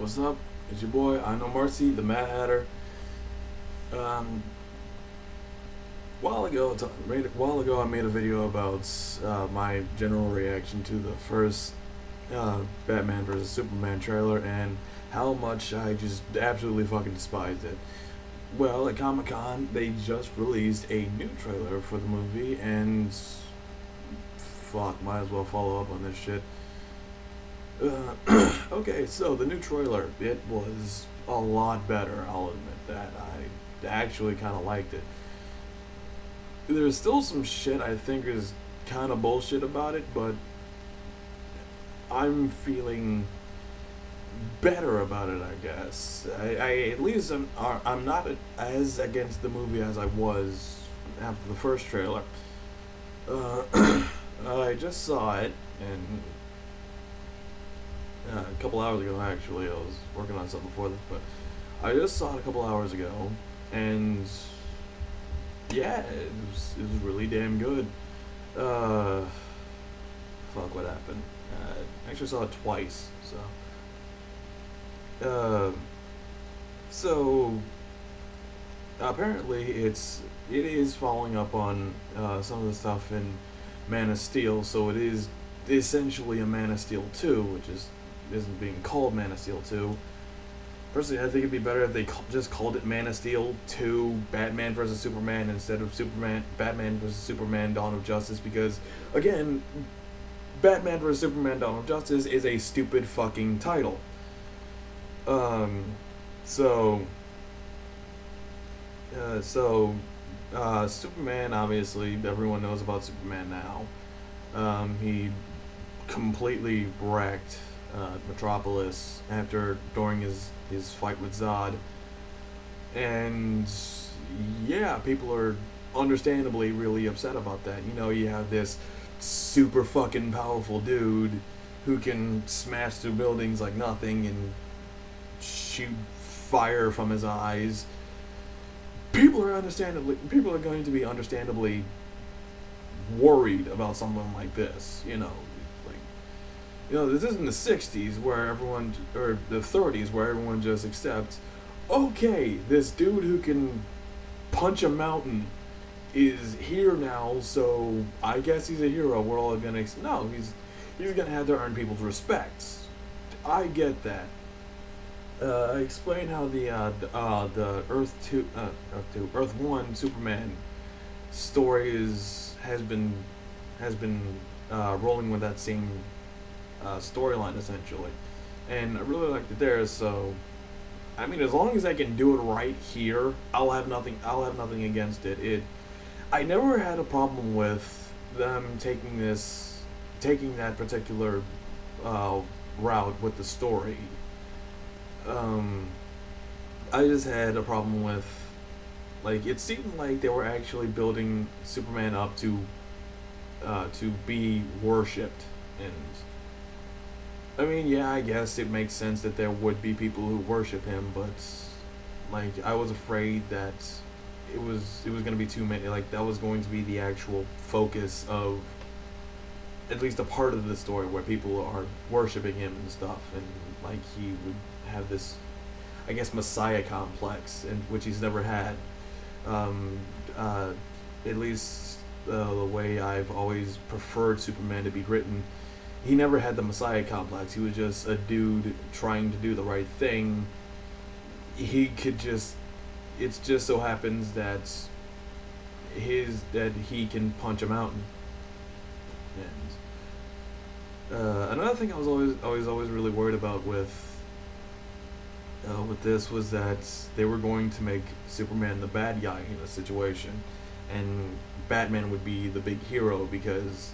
What's up? It's your boy, I Know Mercy, the Mad Hatter. Um, while ago, I made a video about my general reaction to the first Batman vs Superman trailer and how much I just absolutely fucking despised it. Well, at Comic Con, they just released a new trailer for the movie, and fuck, might as well follow up on this shit. Okay, so the new trailer, it was a lot better, I'll admit that. I actually kind of liked it. There's still some shit I think is kind of bullshit about it, but I'm feeling better about it, I guess. I at least I'm not as against the movie as I was after the first trailer. Uh, I just saw it, and a couple hours ago, actually. I was working on something before this, but I just saw it a couple hours ago, and yeah, it was really damn good. Uh, Fuck, what happened? I actually saw it twice, so. Uh, so apparently it is following up on some of the stuff in Man of Steel, so it is essentially a Man of Steel 2, which isn't being called Man of Steel 2. Personally, I think it'd be better if they just called it Man of Steel 2 Batman vs Superman instead of Batman vs Superman Dawn of Justice, because again, Batman vs Superman Dawn of Justice is a stupid fucking title. Um so Superman, obviously everyone knows about Superman now. He completely wrecked Metropolis during his fight with Zod, and yeah, people are understandably really upset about that. You know, you have this super fucking powerful dude who can smash through buildings like nothing and shoot fire from his eyes. People are going to be understandably worried about something like this. Like, this isn't the '60s where everyone, or the '30s where everyone just accepts, okay, this dude who can punch a mountain is here now, so I guess he's a hero. We're all gonna no, he's gonna have to earn people's respect. I get that. I explained how the Earth 1 Superman story has been rolling with that same storyline, essentially, and I really liked it there. So, I mean, as long as I can do it right here, I'll have nothing. I'll have nothing against it. I never had a problem with them taking that particular route with the story. um, I just had a problem with, like, it seemed like they were actually building Superman up to be worshipped, and I mean, yeah, I guess it makes sense that there would be people who worship him, but like, I was afraid that it was gonna be too many. Like, that was going to be the actual focus of at least a part of the story where people are worshiping him and stuff, and like, he would have this, I guess, messiah complex, and which he's never had. Um, at least the way I've always preferred Superman to be written, he never had the messiah complex. He was just a dude trying to do the right thing. He could just, it just so happens that he can punch a mountain. And another thing I was always really worried about with this was that they were going to make Superman the bad guy in the situation, and Batman would be the big hero because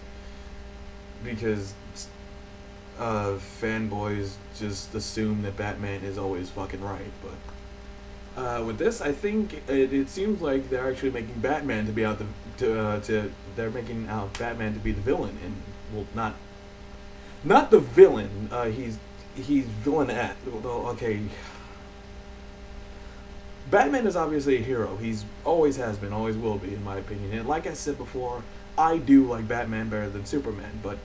fanboys just assume that Batman is always fucking right. But with this, I think it seems like they're actually making Batman to be out they're making out Batman to be the villain, and well, not the villain. He's villain at, well, okay. Batman is obviously a hero. He's always has been, always will be, in my opinion. And like I said before, I do like Batman better than Superman, but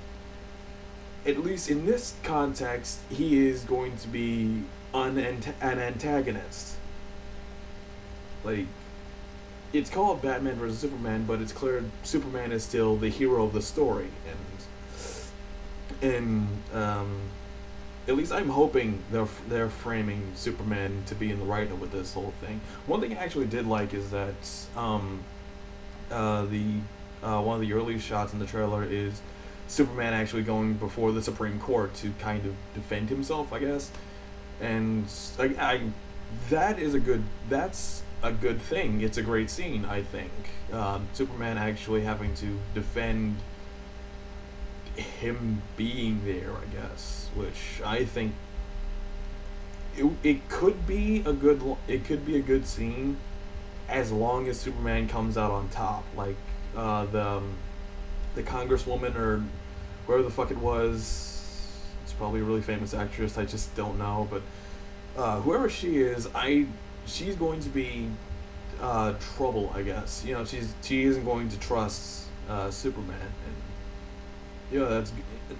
at least in this context, he is going to be an antagonist. Like, it's called Batman versus Superman, but it's clear Superman is still the hero of the story, and at least I'm hoping they're framing Superman to be in the right with this whole thing. One thing I actually did like is that the one of the early shots in the trailer is Superman actually going before the Supreme Court to kind of defend himself, I guess, and that is that's a good thing. It's a great scene, I think. Superman actually having to defend him being there, I guess, which I think it could be a good scene as long as Superman comes out on top, like the Congresswoman or whoever the fuck it was. It's probably a really famous actress. I just don't know, but whoever she is, she's going to be trouble, I guess. You know, she isn't going to trust Superman, and you know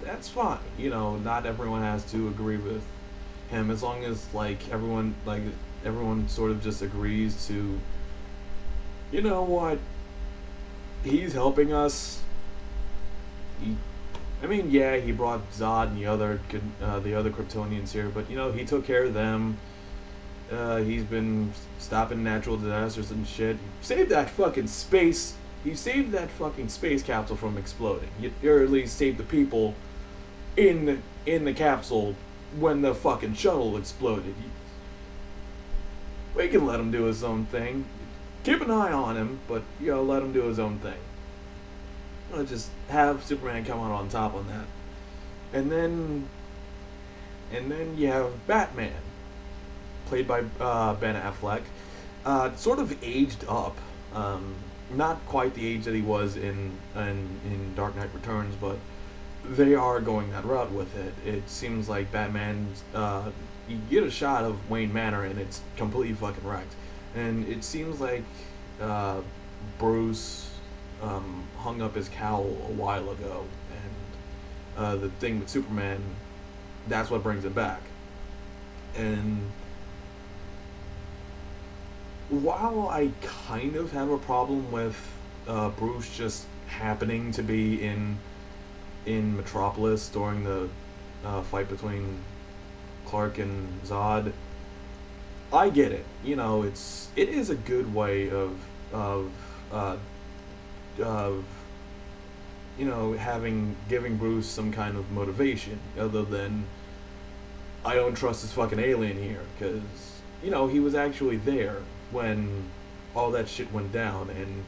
that's fine. You know, not everyone has to agree with him as long as everyone sort of just agrees to. You know what? He's helping us. I mean, yeah, he brought Zod and the other Kryptonians here, but you know, he took care of them. He's been stopping natural disasters and shit. Saved that fucking space. He saved that fucking space capsule from exploding. Or at least saved the people in the capsule when the fucking shuttle exploded. We can let him do his own thing. Keep an eye on him, but you know, let him do his own thing. Just have Superman come out on top on that, and then you have Batman, played by Ben Affleck, sort of aged up. Not quite the age that he was in Dark Knight Returns, but they are going that route with it. It seems like Batman's you get a shot of Wayne Manor and it's completely fucking wrecked, and it seems like Bruce hung up his cowl a while ago, and the thing with Superman, that's what brings it back. And while I kind of have a problem with Bruce just happening to be in Metropolis during the fight between Clark and Zod, I get it. You know, it is a good way of you know, giving Bruce some kind of motivation other than I don't trust this fucking alien here, because you know, he was actually there when all that shit went down and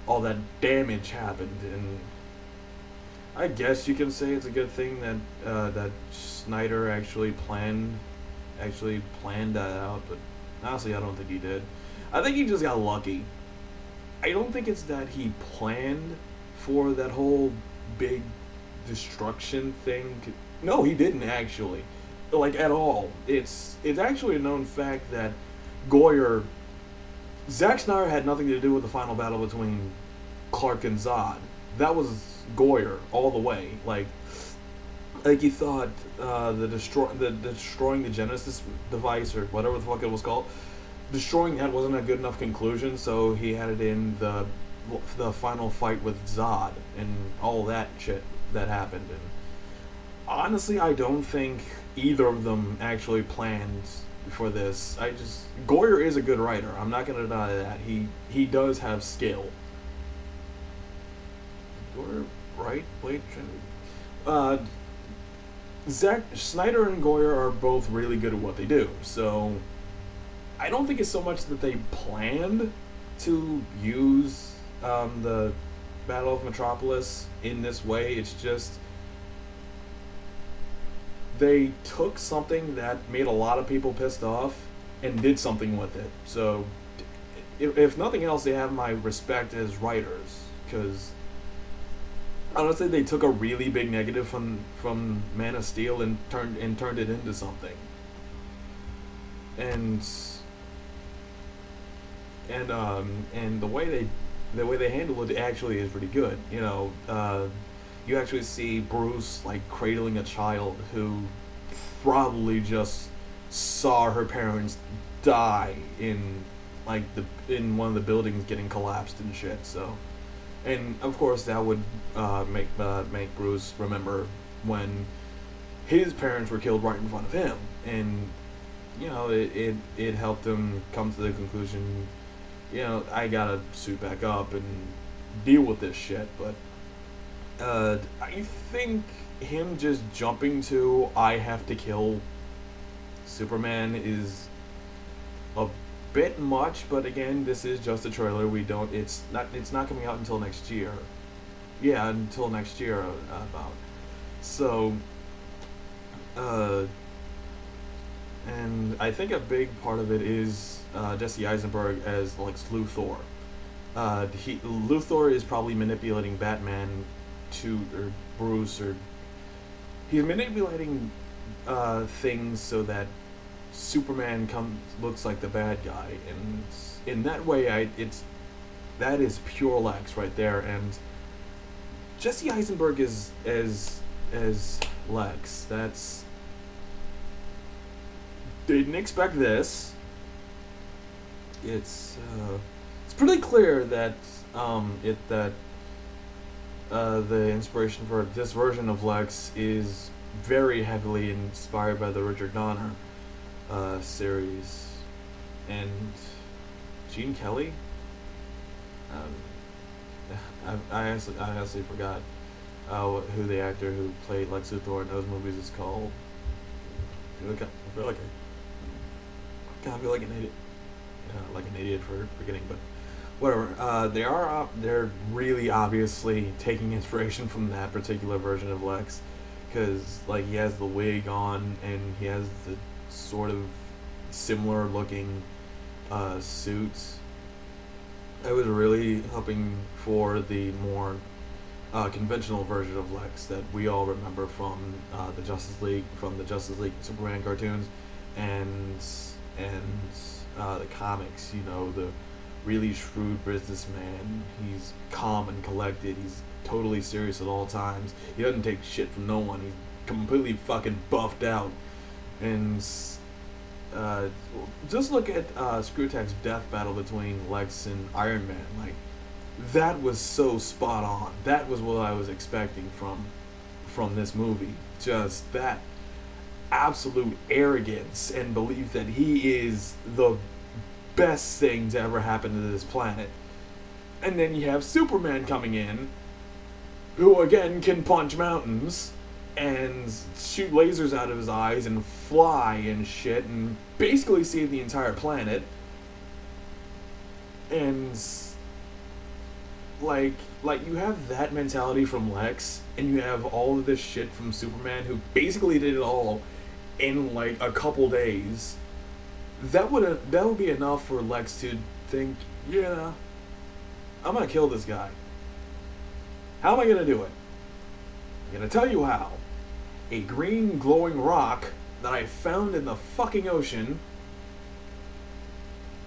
all that damage happened, and I guess you can say it's a good thing that that Snyder actually planned that out, but honestly I don't think he did. I think he just got lucky. I don't think it's that he planned for that whole big destruction thing. No, he didn't actually. Like, at all. It's actually a known fact that Zack Snyder had nothing to do with the final battle between Clark and Zod. That was Goyer all the way. Like he thought destroying the Genesis device or whatever the fuck it was called, destroying that wasn't a good enough conclusion, so he had it in the final fight with Zod and all that shit that happened. And honestly, I don't think either of them actually planned for this. Goyer is a good writer. I'm not gonna deny that. He does have skill. Goyer, right? Blade Trinity. Zack Snyder and Goyer are both really good at what they do. So I don't think it's so much that they planned to use the Battle of Metropolis in this way. It's just they took something that made a lot of people pissed off and did something with it. So if nothing else, they have my respect as writers, because honestly, they took a really big negative from Man of Steel and turned it into something. And the way they handle it actually is pretty good. You you actually see Bruce like cradling a child who probably just saw her parents die in like the in one of the buildings getting collapsed and shit. So, and of course that would make Bruce remember when his parents were killed right in front of him, and it helped him come to the conclusion, I gotta suit back up and deal with this shit. But I think him just jumping to I have to kill Superman is a bit much. But again, this is just a trailer. It's not coming out until next year. Yeah, until next year about. So, and I think a big part of it is Jesse Eisenberg as Lex Luthor. Luthor is probably manipulating Batman or Bruce, or he's manipulating things so that Superman looks like the bad guy, and in that way, that is pure Lex right there. And Jesse Eisenberg is as Lex. Didn't expect this. It's pretty clear that the inspiration for this version of Lex is very heavily inspired by the Richard Donner series, and Gene Kelly. I honestly forgot who the actor who played Lex Luthor in those movies is called. I feel like an idiot. Like an idiot for forgetting, but whatever. They're really obviously taking inspiration from that particular version of Lex, because like he has the wig on and he has the sort of similar looking suits. I was really hoping for the more conventional version of Lex that we all remember from the Justice League Superman cartoons, and the comics. The really shrewd businessman. He's calm and collected. He's totally serious at all times. He doesn't take shit from no one. He's completely fucking buffed out. And just look at Screwtax's death battle between Lex and Iron Man. Like, that was so spot on. That was what I was expecting from this movie. Just that absolute arrogance and belief that he is the best thing to ever happen to this planet. And then you have Superman coming in, who again can punch mountains and shoot lasers out of his eyes and fly and shit and basically save the entire planet. And like you have that mentality from Lex, and you have all of this shit from Superman, who basically did it all in like a couple days. That would be enough for Lex to think, yeah, I'm gonna kill this guy. How am I gonna do it? I'm gonna tell you how. A green glowing rock that I found in the fucking ocean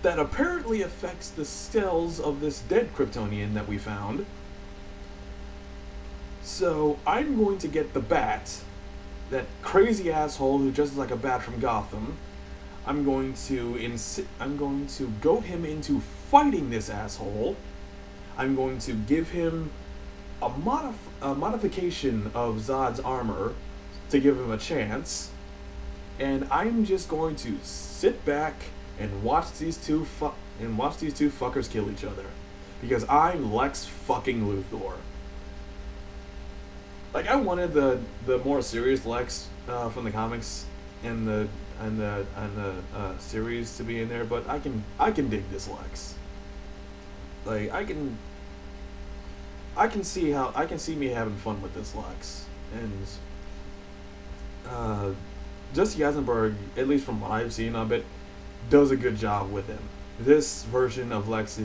that apparently affects the cells of this dead Kryptonian that we found. So I'm going to get the Bat, that crazy asshole who dresses like a bat from Gotham. I'm going to goad him into fighting this asshole. I'm going to give him a modification of Zod's armor to give him a chance, and I'm just going to sit back and watch these two fuckers kill each other, because I'm Lex fucking Luthor. Like, I wanted the more serious Lex from the comics and the series to be in there, but I can dig this Lex. Like, I can see me having fun with this Lex. And Jesse Eisenberg, at least from what I've seen of it, does a good job with him. This version of Lex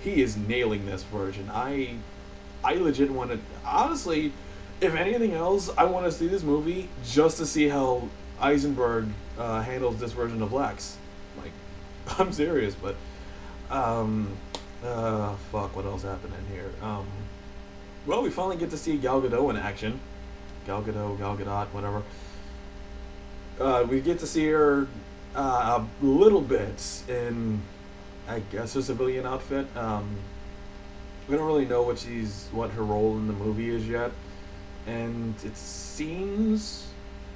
he is nailing this version. I legit want to, honestly, if anything else, I want to see this movie just to see how Eisenberg handles this version of Lex. Like, I'm serious. But fuck, what else happened in here? Well, we finally get to see Gal Gadot in action. Gal Gadot, Gal Gadot, whatever. We get to see her a little bit in, I guess, her civilian outfit. We don't really know what her role in the movie is yet, and it seems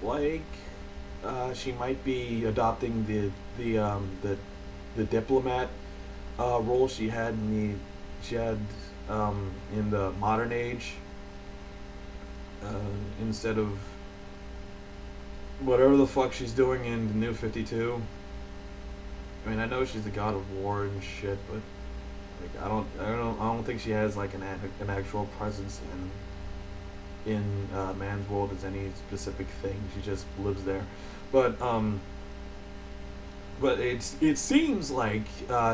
like she might be adopting the diplomat role she had in the modern age, instead of whatever the fuck she's doing in the New 52. I mean, I know she's the god of war and shit, but like, I don't think she has like an actual presence in man's world as any specific thing. She just lives there, but it seems like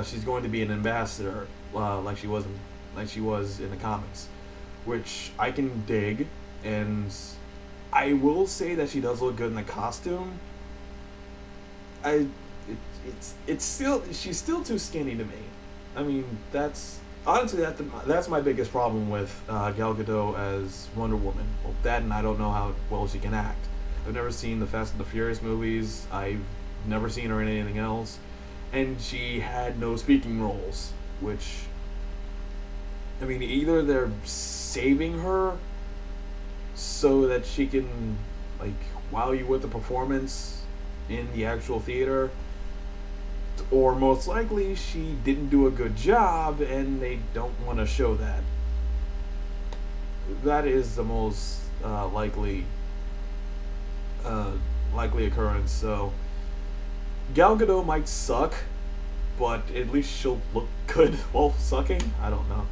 she's going to be an ambassador, like she was in the comics, which I can dig, and I will say that she does look good in the costume. I it's still she's still too skinny to me. I mean, that's honestly that's my biggest problem with Gal Gadot as Wonder Woman. Well, that, and I don't know how well she can act. I've never seen the Fast and the Furious movies. I've never seen her in anything else, and she had no speaking roles. Which, I mean, either they're saving her so that she can like wow you with the performance in the actual theater, or most likely she didn't do a good job and they don't want to show that. That is the most likely occurrence. So Gal Gadot might suck, but at least she'll look good while sucking. I don't know.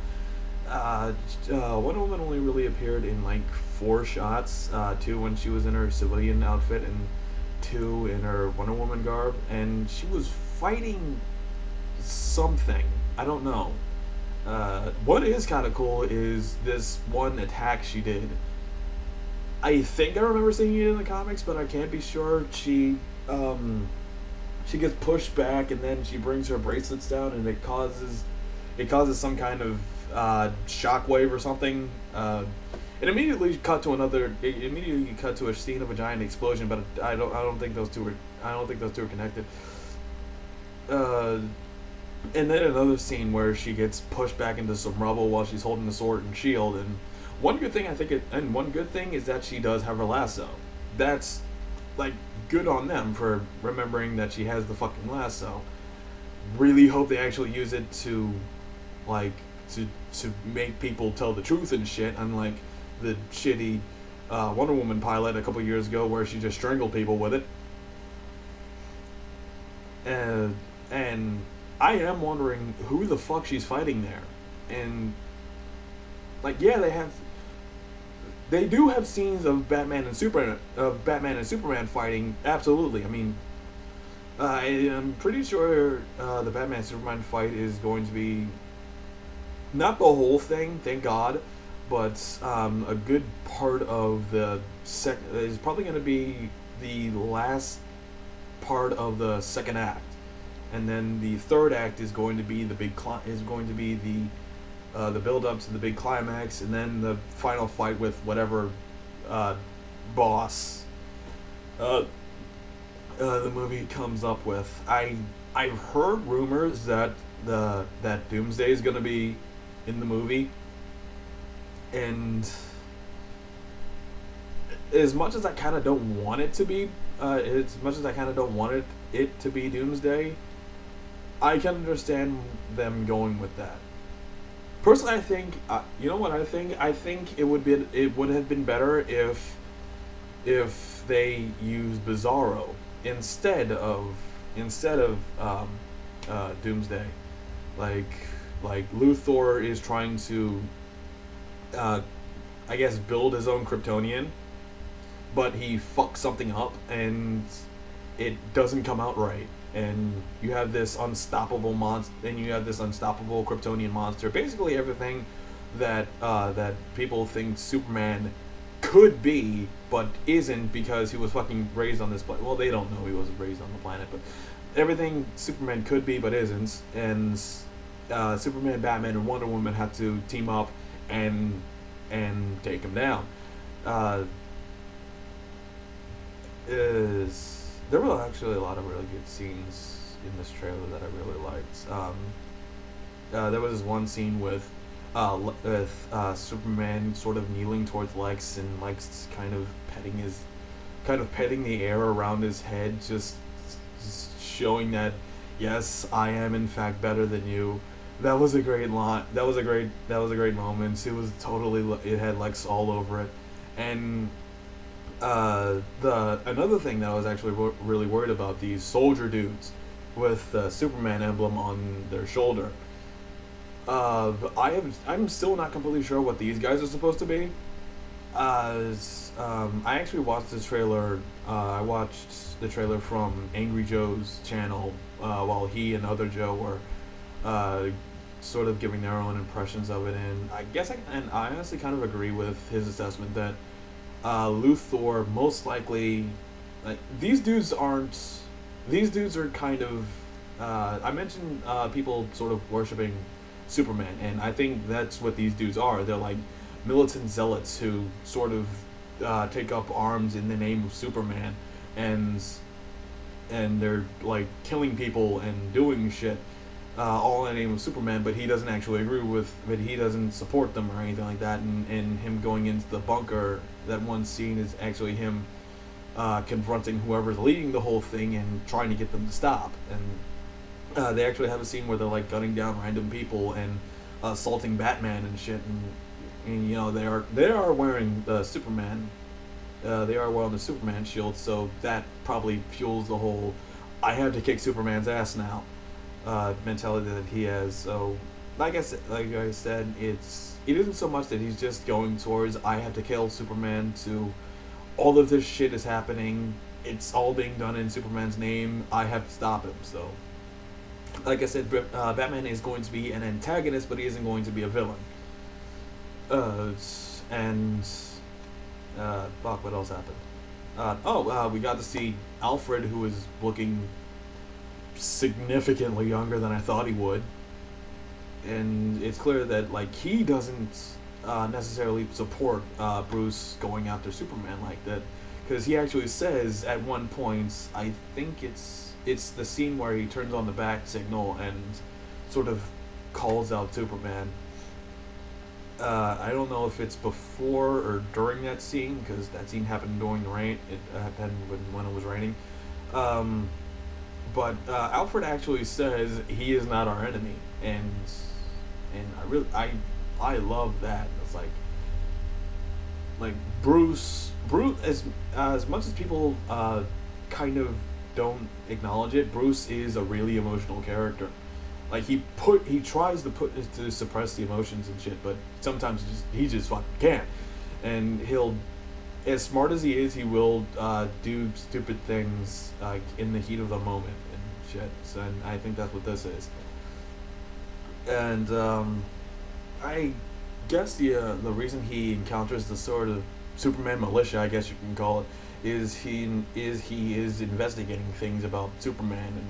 Wonder Woman only really appeared in like 4 shots, 2 when she was in her civilian outfit and 2 in her Wonder Woman garb, and she was fighting something. I don't know. What is kind of cool is this one attack she did. I think I remember seeing it in the comics, but I can't be sure. She gets pushed back, and then she brings her bracelets down, and it causes some kind of shockwave or something. It immediately cut to a scene of a giant explosion, but I don't think those two are connected. And then another scene where she gets pushed back into some rubble while she's holding the sword and shield. And one good thing is that she does have her lasso. That's like good on them for remembering that she has the fucking lasso. Really hope they actually use it to make people tell the truth and shit, unlike the shitty Wonder Woman pilot a couple years ago where she just strangled people with it. And I am wondering who the fuck she's fighting there. And like, yeah, they do have scenes of Batman and Superman fighting. Absolutely. I mean, I am pretty sure the Batman Superman fight is going to be not the whole thing, thank God, but a good part of the is probably going to be the last part of the second act, and then the third act is going to be the build up to the big climax, and then the final fight with whatever boss the movie comes up with. I've heard rumors that Doomsday is going to be in the movie, and as much as I kind of don't want it to be, it to be Doomsday, I can understand them going with that. Personally, I think you know what I think. I think it would have been better if they used Bizarro instead of Doomsday. Like Luthor is trying to, I guess, build his own Kryptonian, but he fucks something up and it doesn't come out right. And you have this unstoppable monster, and you have this unstoppable Kryptonian monster. Basically, everything that people think Superman could be, but isn't because he was fucking raised on this planet. Well, they don't know he was raised on the planet, but everything Superman could be but isn't, and Superman, Batman, and Wonder Woman have to team up and and take him down. Uh, is There were actually a lot of really good scenes in this trailer that I really liked. There was this one scene with Superman sort of kneeling towards Lex, and Lex kind of petting the air around his head, just showing that yes, I am in fact better than you. That was a great line. That was a great moment. It was totally, it had Lex all over it, and the another thing that I was actually really worried about, these soldier dudes with the Superman emblem on their shoulder. I'm still not completely sure what these guys are supposed to be. I actually watched this trailer. I watched the trailer from Angry Joe's channel while he and other Joe were sort of giving their own impressions of it, and I honestly kind of agree with his assessment that Luthor most likely, like, these dudes are kind of I mentioned people sort of worshiping Superman, and I think that's what these dudes are. They're like militant zealots who sort of take up arms in the name of Superman, and they're like killing people and doing shit all in the name of Superman, but he doesn't actually but he doesn't support them or anything like that. And him going into the bunker, that one scene is actually him confronting whoever's leading the whole thing and trying to get them to stop. And they actually have a scene where they're like gunning down random people and assaulting Batman and shit. And you know, they are wearing the Superman. They are wearing the Superman shield, so that probably fuels the whole "I have to kick Superman's ass now" mentality that he has. So, like I said, it isn't so much that he's just going towards "I have to kill Superman" to all of this shit is happening. It's all being done in Superman's name. I have to stop him. So, like I said, Batman is going to be an antagonist, but he isn't going to be a villain. Fuck, what else happened? We got to see Alfred, who is looking significantly younger than I thought he would. And it's clear that, like, he doesn't necessarily support Bruce going after Superman like that. Because he actually says at one point, I think it's the scene where he turns on the bat signal and sort of calls out Superman. I don't know if it's before or during that scene, because that scene happened during the rain. It happened when it was raining. But Alfred actually says he is not our enemy, and I love that. It's like Bruce as much as people kind of don't acknowledge it, Bruce is a really emotional character. Like, he tries to suppress the emotions and shit, but sometimes he just fucking can't. And he'll, as smart as he is, he will do stupid things like in the heat of the moment and shit. So, and I think that's what this is. And I guess the reason he encounters the sort of Superman militia, I guess you can call it, is he is investigating things about Superman and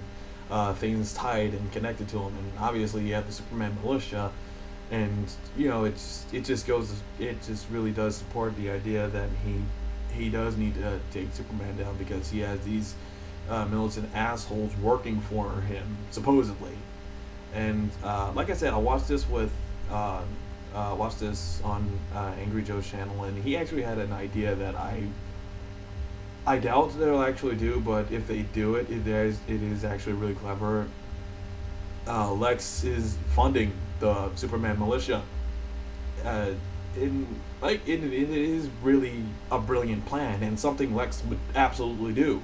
things tied and connected to him. And obviously you have the Superman militia, and you know, it just really does support the idea that he does need to take Superman down, because he has these militant assholes working for him, supposedly. And like I said, I watched this on Angry Joe's channel, and he actually had an idea that I doubt they'll actually do, but if they do it, it is actually really clever. Lex is funding the Superman militia. It is really a brilliant plan, and something Lex would absolutely do.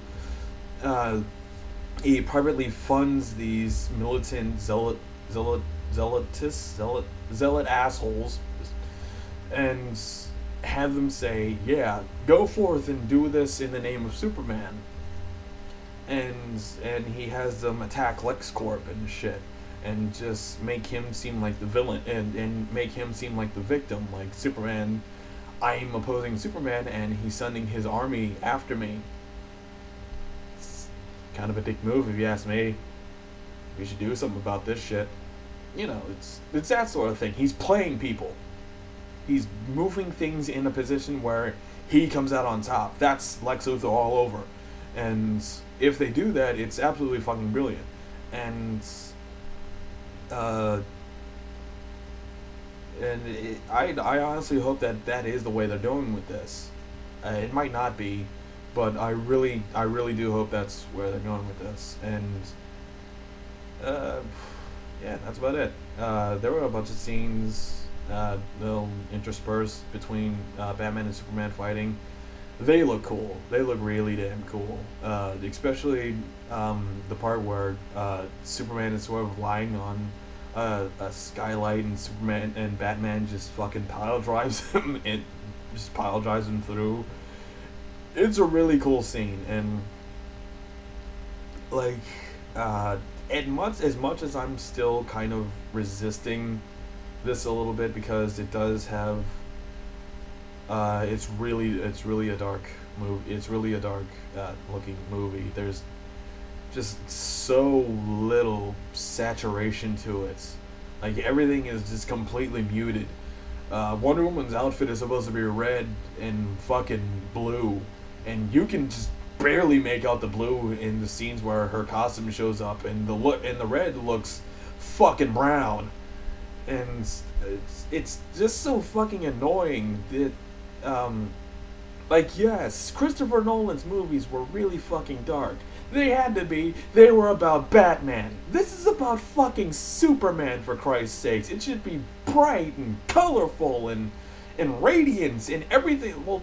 He privately funds these militant zealot assholes, and have them say, yeah, go forth and do this in the name of Superman. And he has them attack LexCorp and shit, and just make him seem like the villain, and make him seem like the victim, like Superman. I'm opposing Superman, and he's sending his army after me. It's kind of a dick move, if you ask me. We should do something about this shit. You know, it's that sort of thing. He's playing people. He's moving things in a position where he comes out on top. That's Lex Luthor all over. And if they do that, it's absolutely fucking brilliant. And uh, I honestly hope that that is the way they're doing with this. It might not be, but I really do hope that's where they're going with this. And uh, yeah, that's about it. There were a bunch of scenes, little interspersed between Batman and Superman fighting. They look cool. They look really damn cool. Especially the part where Superman is sort of lying on a skylight, and Superman and Batman just fucking pile drives him and just pile drives him through. It's a really cool scene, and like as much as I'm still kind of resisting this a little bit because it does have it's really a dark movie. It's really a dark looking movie. There's just so little saturation to it. Like everything is just completely muted. Wonder Woman's outfit is supposed to be red and fucking blue, and you can just barely make out the blue in the scenes where her costume shows up, and the red looks fucking brown, and it's just so fucking annoying that like, yes, Christopher Nolan's movies were really fucking dark. They had to be. They were about Batman. This is about fucking Superman, for Christ's sakes. It should be bright and colorful and radiance and everything. Well,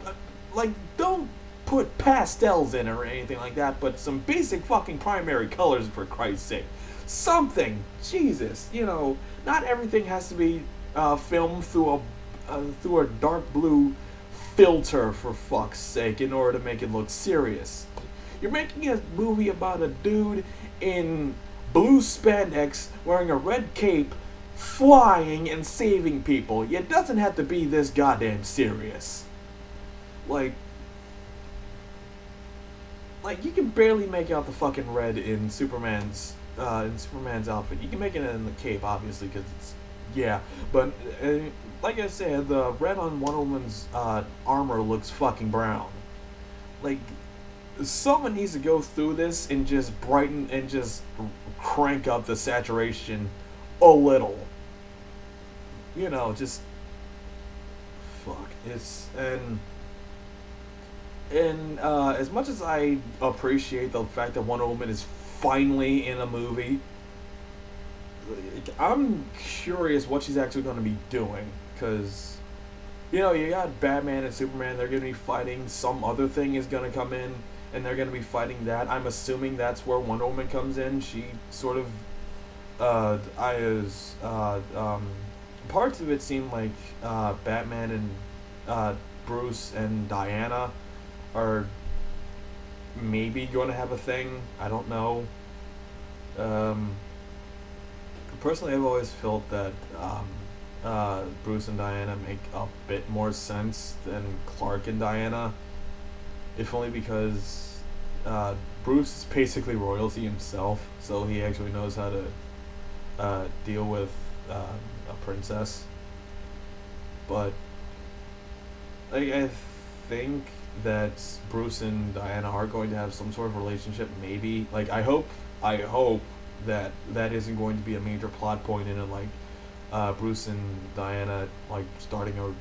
like, don't put pastels in it or anything like that, but some basic fucking primary colors, for Christ's sake. Something. Jesus. You know, not everything has to be filmed through a dark blue filter, for fuck's sake, in order to make it look serious. You're making a movie about a dude in blue spandex wearing a red cape, flying and saving people. It doesn't have to be this goddamn serious. Like you can barely make out the fucking red in Superman's outfit. You can make it in the cape, obviously, because it's but like I said, the red on Wonder Woman's armor looks fucking brown. Like, someone needs to go through this and just brighten and just crank up the saturation a little. You know, just fuck. It's and as much as I appreciate the fact that Wonder Woman is finally in a movie, I'm curious what she's actually going to be doing, because, you know, you got Batman and Superman, they're going to be fighting, some other thing is going to come in, and they're going to be fighting that. I'm assuming that's where Wonder Woman comes in. She sort of, parts of it seem like, Batman and, Bruce and Diana are maybe going to have a thing. I don't know. Personally, I've always felt that Bruce and Diana make a bit more sense than Clark and Diana, if only because Bruce is basically royalty himself, so he actually knows how to deal with a princess. But I think that Bruce and Diana are going to have some sort of relationship, maybe. Like, I hope that isn't going to be a major plot point in it, like Bruce and Diana like starting a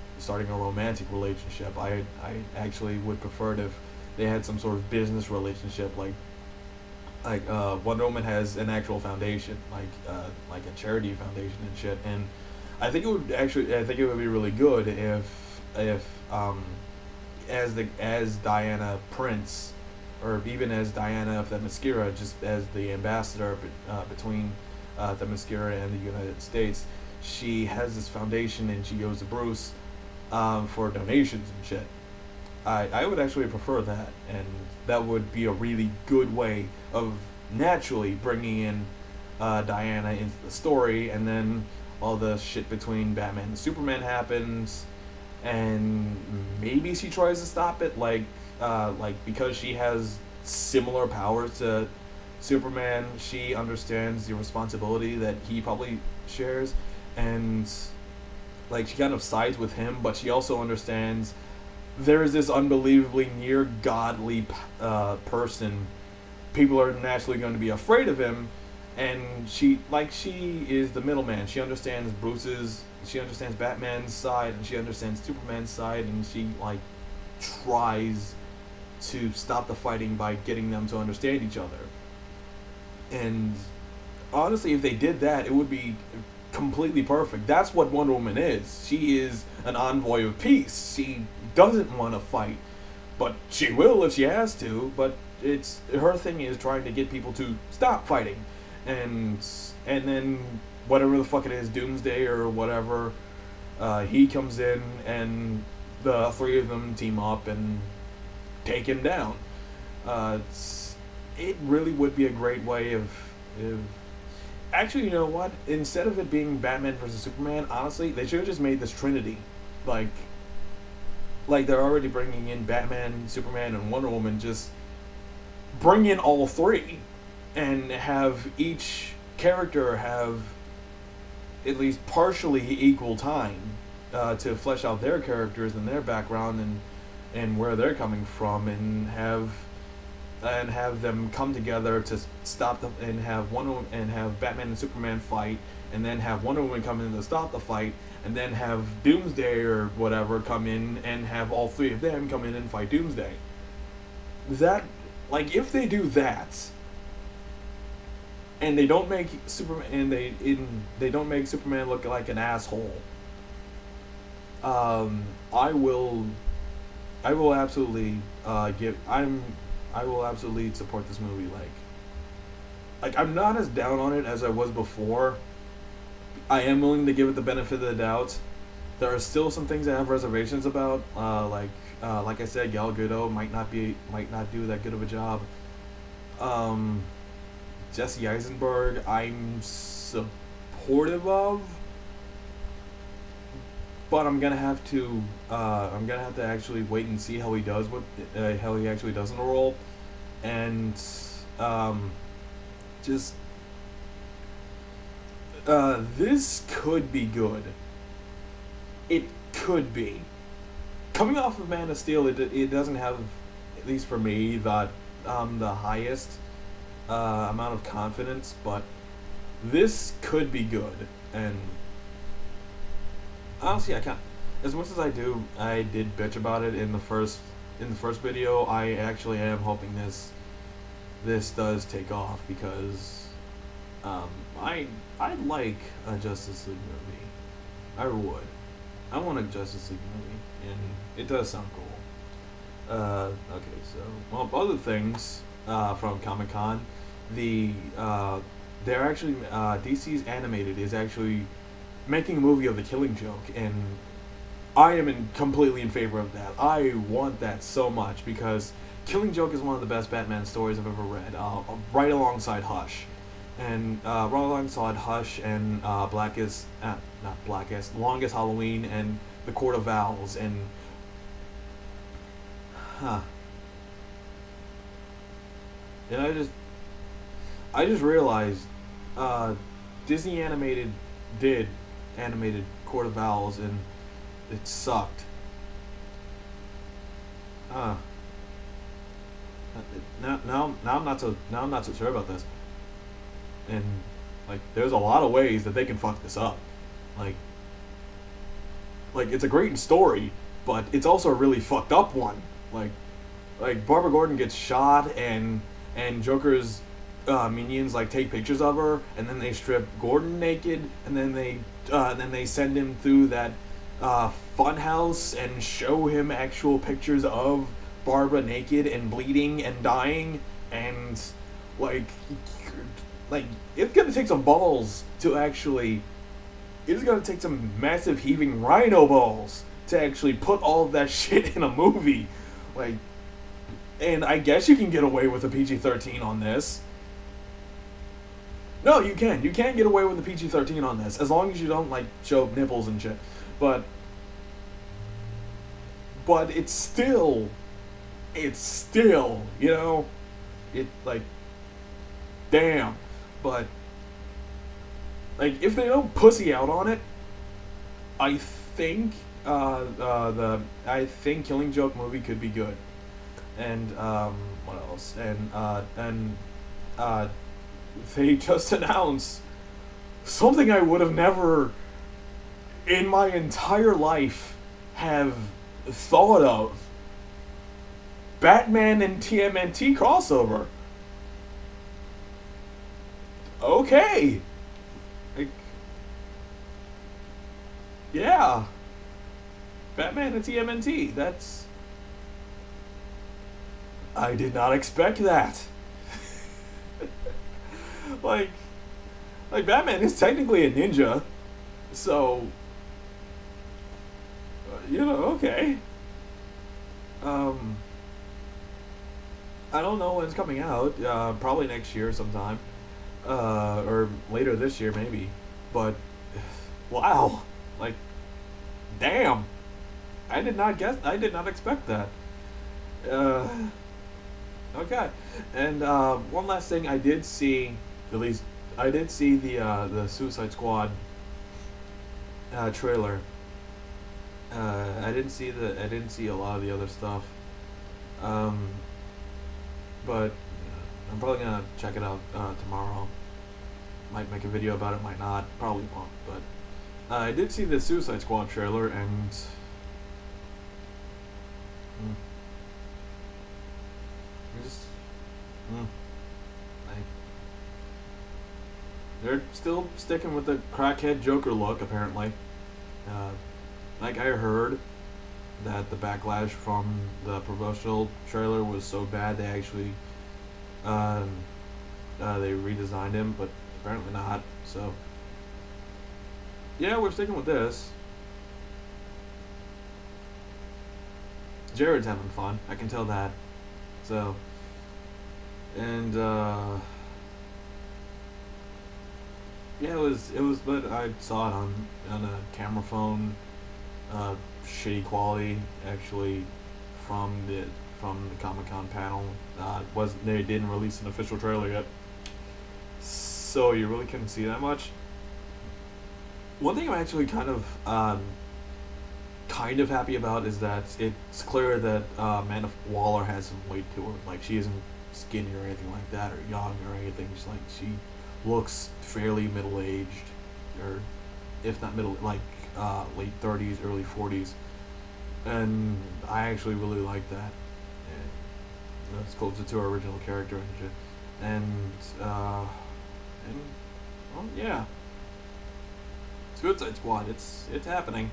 romantic relationship. I actually would prefer it if they had some sort of business relationship, like Wonder Woman has an actual foundation, like a charity foundation and shit. And I think it would be really good if as Diana Prince, or even as Diana of Themyscira, just as the ambassador between Themyscira and the United States, she has this foundation and she goes to Bruce for donations and shit. I would actually prefer that, and that would be a really good way of naturally bringing in Diana into the story, and then all the shit between Batman and Superman happens, and maybe she tries to stop it, like because she has similar powers to Superman, she understands the responsibility that he probably shares, and like she kind of sides with him, but she also understands there is this unbelievably near godly person. People are naturally going to be afraid of him, and she is the middleman. She understands she understands Batman's side, and she understands Superman's side, and she like tries to stop the fighting by getting them to understand each other. And honestly, if they did that, it would be completely perfect. That's what Wonder Woman is. She is an envoy of peace. She doesn't want to fight, but she will if she has to. But it's her thing is trying to get people to stop fighting, and then whatever the fuck it is, Doomsday or whatever, he comes in and the three of them team up and take him down. It really would be a great way of actually, you know what? Instead of it being Batman versus Superman, honestly, they should have just made this Trinity. Like they're already bringing in Batman, Superman, and Wonder Woman. Just bring in all three, and have each character have at least partially equal time to flesh out their characters and their background and where they're coming from, and have them come together to stop them, and have Batman and Superman fight, and then have Wonder Woman come in to stop the fight, and then have Doomsday or whatever come in and have all three of them come in and fight Doomsday. That, like, if they do that, and they don't make Superman and they don't make Superman look like an asshole, I will absolutely I will absolutely support this movie. Like I'm not as down on it as I was before. I am willing to give it the benefit of the doubt. There are still some things I have reservations about. Like I said, Gal Gadot might not do that good of a job. Jesse Eisenberg, I'm supportive of, but I'm gonna have to actually wait and see how he does how he actually does in the role, and this could be good. It could be. Coming off of Man of Steel, it doesn't have, at least for me, the highest amount of confidence, but this could be good. And honestly, I can't. As much as I did bitch about it in the first video. I actually am hoping this does take off, because I like a Justice League movie. I would. I want a Justice League movie, and it does sound cool. Okay, so, well, other things from Comic-Con, they're actually, DC's Animated is actually making a movie of The Killing Joke, and I am completely in favor of that. I want that so much, because Killing Joke is one of the best Batman stories I've ever read, right alongside Hush. And right alongside Hush and Longest Halloween and The Court of Owls, and and I just realized Disney did animated Court of Owls, and it sucked. Now I'm not so sure about this. And like, there's a lot of ways that they can fuck this up. Like it's a great story, but it's also a really fucked up one. Like Barbara Gordon gets shot, and Joker's minions like take pictures of her, and then they strip Gordon naked, and then they send him through that funhouse and show him actual pictures of Barbara naked and bleeding and dying, and like it's gonna take some balls to actually. It's gonna take some massive heaving rhino balls to actually put all of that shit in a movie, like. And I guess you can get away with a PG-13 on this. No, you can. You can get away with a PG-13 on this, as long as you don't like show nipples and shit. But it's still, you know, it like, damn. But like, if they don't pussy out on it, I think I think Killing Joke movie could be good. And what else? And they just announced something I would have never in my entire life have thought of. Batman and TMNT crossover. Okay. Like, yeah. Batman and TMNT. That's. I did not expect that. like, Batman is technically a ninja, so okay. I don't know when it's coming out. Probably next year sometime, or later this year maybe. But wow, like, damn, I did not guess. I did not expect that. Uh, okay, and one last thing, I did see, at least I did see the Suicide Squad trailer. I didn't see a lot of the other stuff. Um, but I'm probably gonna check it out tomorrow. Might make a video about it, might not, probably won't. But I did see the Suicide Squad trailer, and just like, they're still sticking with the crackhead Joker look, apparently. Like, I heard that the backlash from the promotional trailer was so bad they actually they redesigned him, but apparently not. So yeah, we're sticking with this. Jared's having fun, I can tell that. So, and yeah, it was, but I saw it on a camera phone, shitty quality, actually, from the Comic-Con panel. They didn't release an official trailer yet, so you really couldn't see that much. One thing I'm actually kind of happy about is that it's clear that Amanda Waller has some weight to her. Like, she isn't skinny or anything like that, or young or anything. She's like, she looks fairly middle-aged, or if not middle, like late 30s, early 40s, and I actually really like that. And it's closer to her original character and shit. And well, yeah, Suicide Squad. It's happening.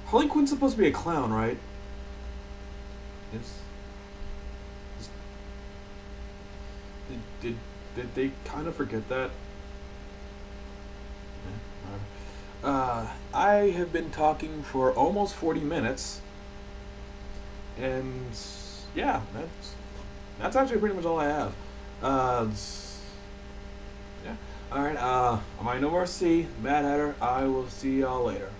Harley Quinn's supposed to be a clown, right? Did they kind of forget that? I have been talking for almost 40 minutes, and yeah, that's actually pretty much all I have. Yeah. All right. My No More C, Mad Hatter. I will see y'all later.